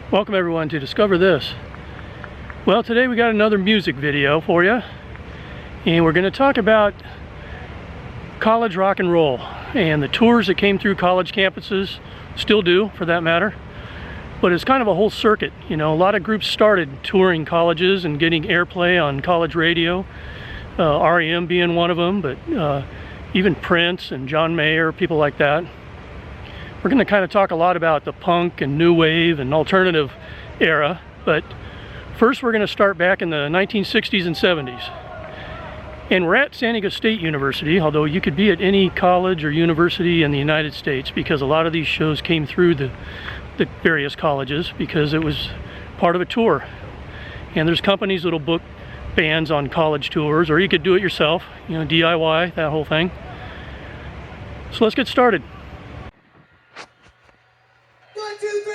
Welcome everyone to Discover This. Well, today we got another music video for you, and we're going to talk about college rock and roll and the tours that came through college campuses, still do for that matter, but it's kind of a whole circuit. You know, a lot of groups started touring colleges and getting airplay on college radio, REM being one of them, but even Prince and John Mayer, people like that. We're going to kind of talk a lot about the punk and new wave and alternative era, but first we're going to start back in the 1960s and 70s. And we're at San Diego State University, although you could be at any college or university in the United States because a lot of these shows came through the various colleges because it was part of a tour. And there's companies that'll book bands on college tours, or you could do it yourself, you know, DIY, that whole thing. So let's get started. 1, 2, 3,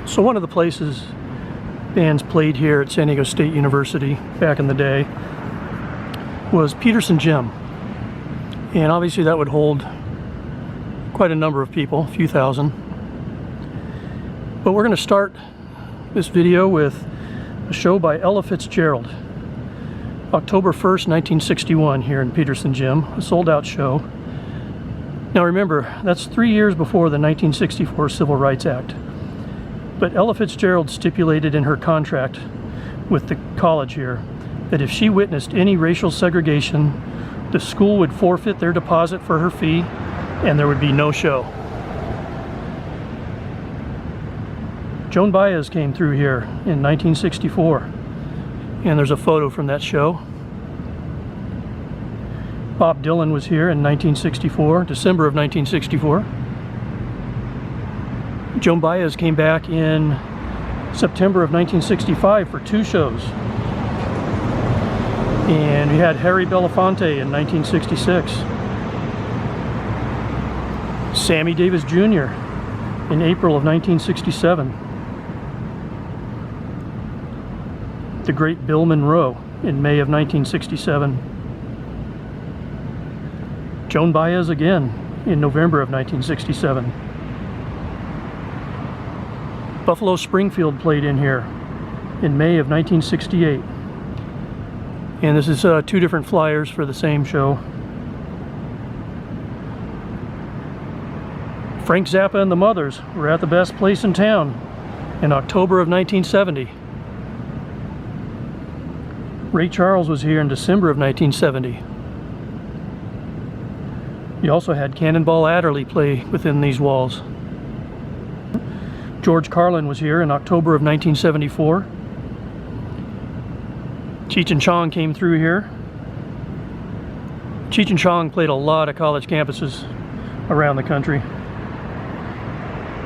4. So one of the places bands played here at San Diego State University back in the day was Peterson Gym. And obviously that would hold quite a number of people, a few thousand. But we're going to start this video with a show by Ella Fitzgerald. October 1st, 1961 here in Peterson Gym, a sold-out show. Now remember, that's 3 years before the 1964 Civil Rights Act. But Ella Fitzgerald stipulated in her contract with the college here that if she witnessed any racial segregation, the school would forfeit their deposit for her fee and there would be no show. Joan Baez came through here in 1964. And there's a photo from that show. Bob Dylan was here in 1964, December of 1964. Joan Baez came back in September of 1965 for 2 shows. And we had Harry Belafonte in 1966. Sammy Davis Jr. in April of 1967. The great Bill Monroe in May of 1967. Joan Baez again in November of 1967. Buffalo Springfield played in here in May of 1968. And this is 2 different flyers for the same show. Frank Zappa and the Mothers were at the best place in town in October of 1970. Ray Charles was here in December of 1970. You also had Cannonball Adderley play within these walls. George Carlin was here in October of 1974. Cheech and Chong came through here. Cheech and Chong played a lot of college campuses around the country.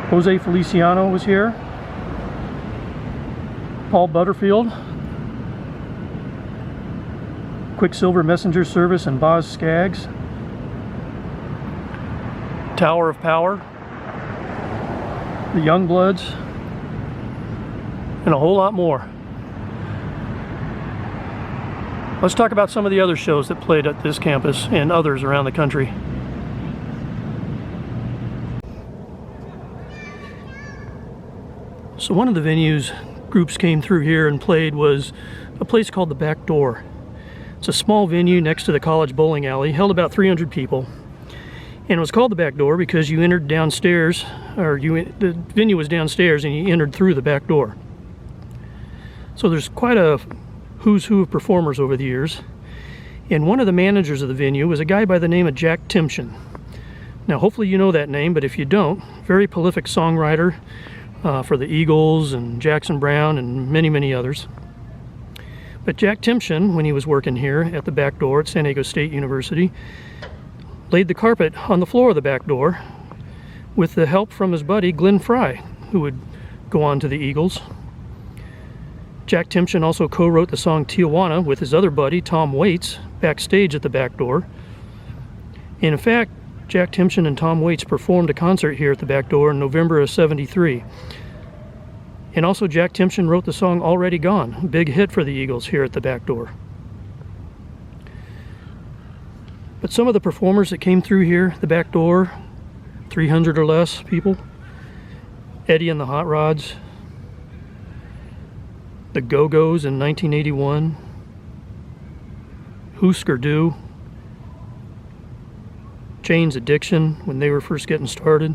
Jose Feliciano was here. Paul Butterfield. Quicksilver Messenger Service and Boz Scaggs. Tower of Power. The Youngbloods. And a whole lot more. Let's talk about some of the other shows that played at this campus and others around the country. So one of the venues groups came through here and played was a place called the Backdoor. It's a small venue next to the college bowling alley, held about 300 people. And it was called the Backdoor because you entered downstairs, or the venue was downstairs and you entered through the back door. So there's quite a who's who of performers over the years. And one of the managers of the venue was a guy by the name of Jack Timchen. Now hopefully you know that name, but if you don't, very prolific songwriter for the Eagles and Jackson Browne and many, many others. But Jack Timchen, when he was working here at the Backdoor at San Diego State University, laid the carpet on the floor of the Backdoor with the help from his buddy Glenn Frey, who would go on to the Eagles. Jack Timchen also co-wrote the song Tijuana with his other buddy Tom Waits backstage at the Backdoor. And in fact, Jack Timchen and Tom Waits performed a concert here at the Backdoor in November of '73. And also Jack Timchen wrote the song Already Gone, a big hit for the Eagles here at the Backdoor. But some of the performers that came through here, the back door, 300 or less people. Eddie and the Hot Rods, the Go-Go's in 1981, Husker Du, Jane's Addiction when they were first getting started.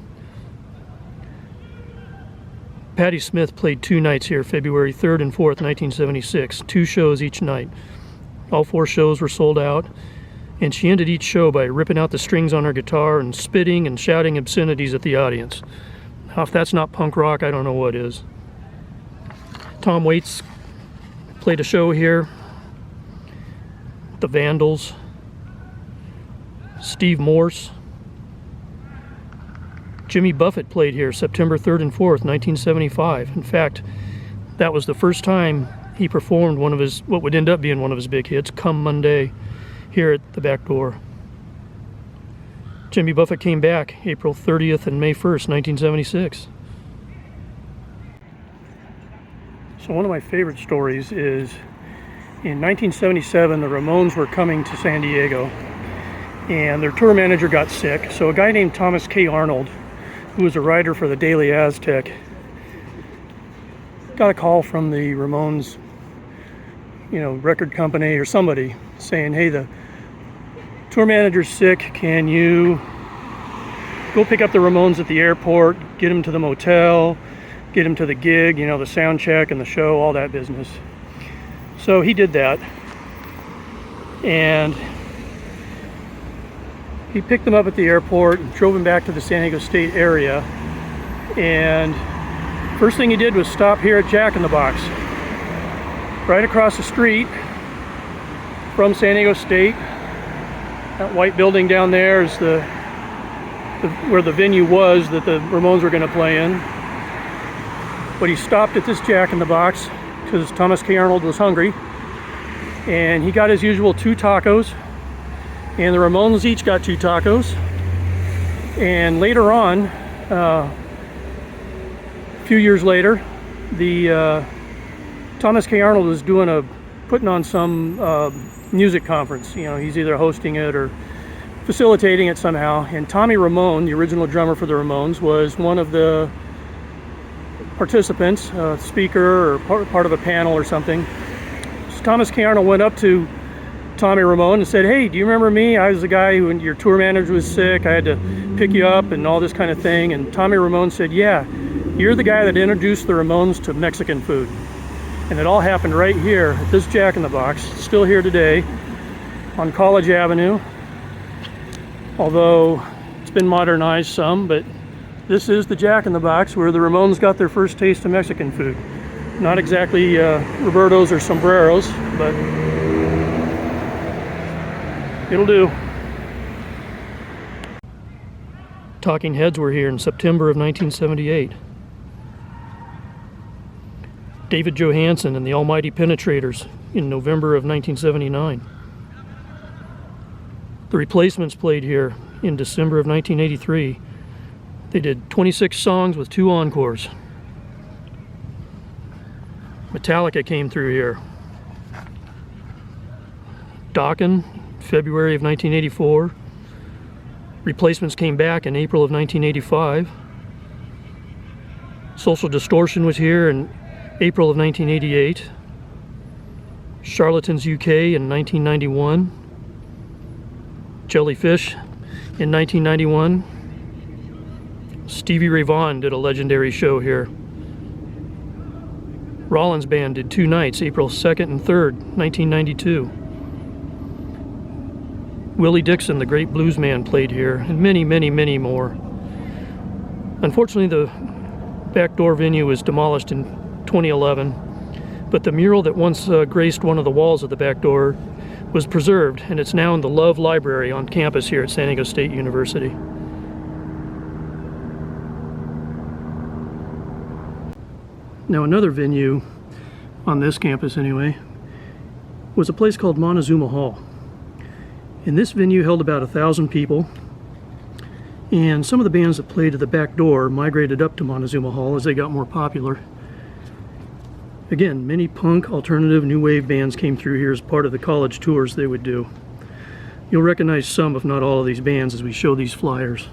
Patti Smith played 2 nights here, February 3rd and 4th, 1976. 2 shows each night. All 4 shows were sold out, and she ended each show by ripping out the strings on her guitar and spitting and shouting obscenities at the audience. Now, if that's not punk rock, I don't know what is. Tom Waits played a show here. The Vandals. Steve Morse. Jimmy Buffett played here September 3rd and 4th, 1975. In fact, that was the first time he performed one of his, what would end up being one of his big hits, Come Monday, here at the Back Door. Jimmy Buffett came back April 30th and May 1st, 1976. So one of my favorite stories is in 1977, the Ramones were coming to San Diego, and their tour manager got sick. So a guy named Thomas K. Arnold, who was a writer for the Daily Aztec, got a call from the Ramones, record company or somebody saying, hey, the tour manager's sick, can you go pick up the Ramones at the airport, get them to the motel, get them to the gig, the sound check and the show, all that business. So he did that, and he picked them up at the airport and drove them back to the San Diego State area, and first thing he did was stop here at Jack in the Box, right across the street from San Diego State. That white building down there is where the venue was that the Ramones were going to play in. But he stopped at this Jack in the Box because Thomas K. Arnold was hungry, and he got his usual 2 tacos, and the Ramones each got 2 tacos. And later on, a few years later, the Thomas K. Arnold was putting on some music conference. He's either hosting it or facilitating it somehow, and Tommy Ramone, the original drummer for the Ramones, was one of the participants, speaker or part of a panel or something. So Thomas K. Arnold went up to Tommy Ramone and said, hey, do you remember me? I was the guy who, when your tour manager was sick, I had to pick you up and all this kind of thing. And Tommy Ramone said, yeah, you're the guy that introduced the Ramones to Mexican food. And it all happened right here at this Jack in the Box, still here today on College Avenue. Although it's been modernized some, but this is the Jack in the Box where the Ramones got their first taste of Mexican food. Not exactly Roberto's or Sombreros, but it'll do. Talking Heads were here in September of 1978. David Johansen and the Almighty Penetrators in November of 1979. The Replacements played here in December of 1983. They did 26 songs with 2 encores. Metallica came through here. Dokken, February of 1984. Replacements came back in April of 1985. Social Distortion was here in April of 1988. Charlatans UK in 1991. Jellyfish in 1991. Stevie Ray Vaughan did a legendary show here. Rollins Band did 2 nights, April 2nd and 3rd, 1992. Willie Dixon, the great blues man, played here, and many, many, many more. Unfortunately, the Backdoor venue was demolished in 2011, but the mural that once graced one of the walls of the Backdoor was preserved, and it's now in the Love Library on campus here at San Diego State University. Now, another venue on this campus anyway was a place called Montezuma Hall. And this venue held about 1,000 people, and some of the bands that played at the Back Door migrated up to Montezuma Hall as they got more popular. Again, many punk, alternative, new wave bands came through here as part of the college tours they would do. You'll recognize some, if not all, of these bands as we show these flyers.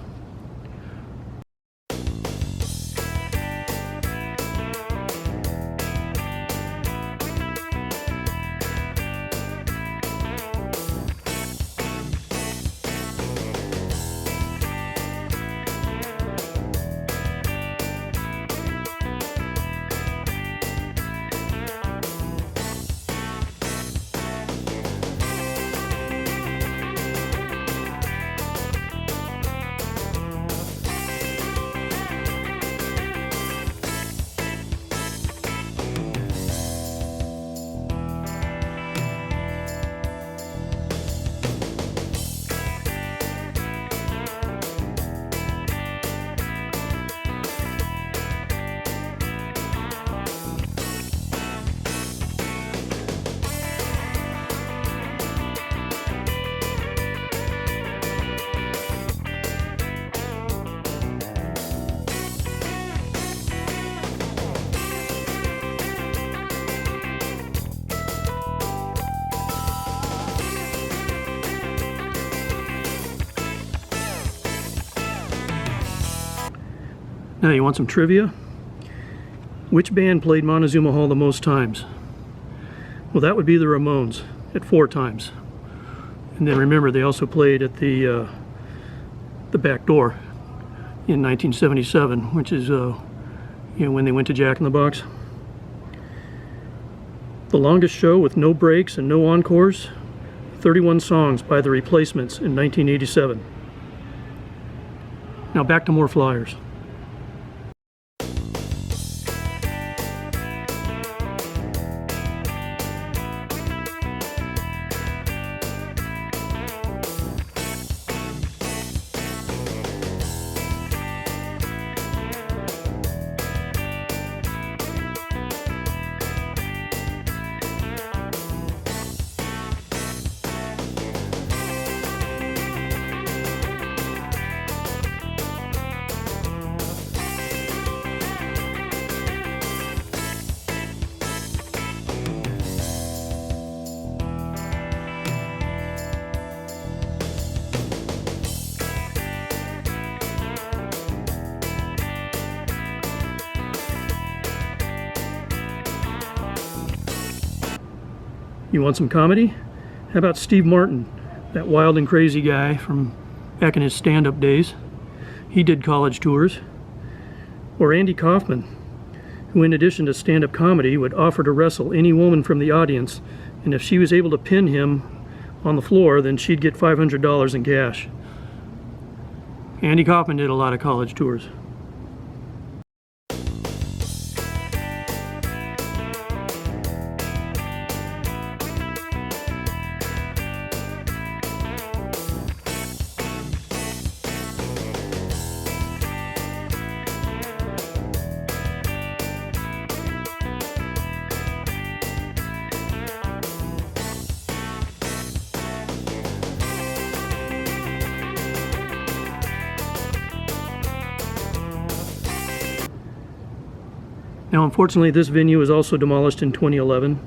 Now, you want some trivia? Which band played Montezuma Hall the most times? Well, that would be the Ramones at 4 times. And then remember, they also played at the Backdoor in 1977, which is when they went to Jack in the Box. The longest show with no breaks and no encores, 31 songs by the Replacements in 1987. Now back to more flyers. You want some comedy? How about Steve Martin, that wild and crazy guy from back in his stand-up days? He did college tours. Or Andy Kaufman, who in addition to stand-up comedy would offer to wrestle any woman from the audience, and if she was able to pin him on the floor, then she'd get $500 in cash. Andy Kaufman did a lot of college tours. Now, unfortunately, this venue was also demolished in 2011.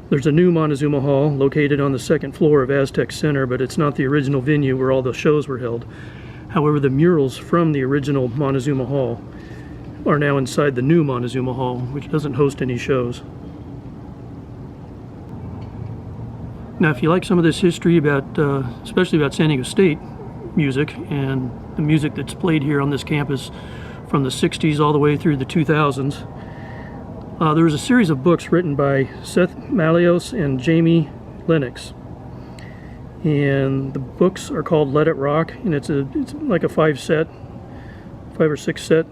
There's a new Montezuma Hall located on the 2nd floor of Aztec Center, but it's not the original venue where all the shows were held. However, the murals from the original Montezuma Hall are now inside the new Montezuma Hall, which doesn't host any shows. Now, if you like some of this history about, especially about San Diego State music and the music that's played here on this campus from the 60s all the way through the 2000s, there was a series of books written by Seth Malios and Jamie Lennox, and the books are called Let It Rock, and it's like a 5 or 6 set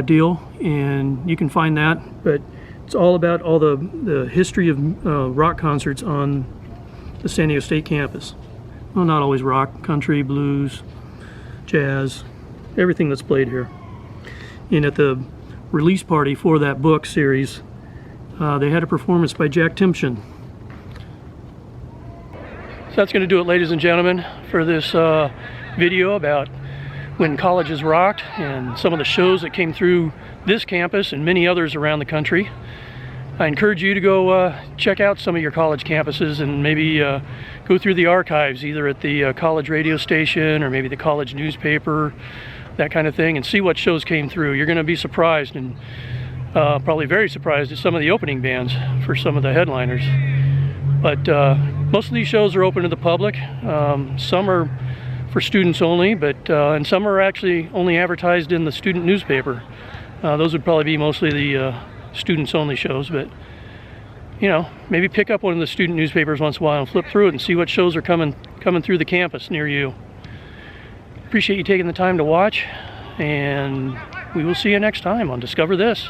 deal, and you can find that. But it's all about all the history of rock concerts on the San Diego State campus. Well, not always rock, country, blues, jazz, everything that's played here. And at the release party for that book series, they had a performance by Jack Timchin. So that's going to do it, ladies and gentlemen, for this video about when colleges rocked and some of the shows that came through this campus and many others around the country. I encourage you to go check out some of your college campuses and maybe go through the archives, either at the college radio station or maybe the college newspaper, that kind of thing, and see what shows came through. You're going to be surprised, and probably very surprised at some of the opening bands for some of the headliners. But most of these shows are open to the public. Some are for students only, but and some are actually only advertised in the student newspaper. Those would probably be mostly the students only shows, but you know, maybe pick up one of the student newspapers once in a while and flip through it and see what shows are coming through the campus near you. Appreciate you taking the time to watch, and we will see you next time on Discover This.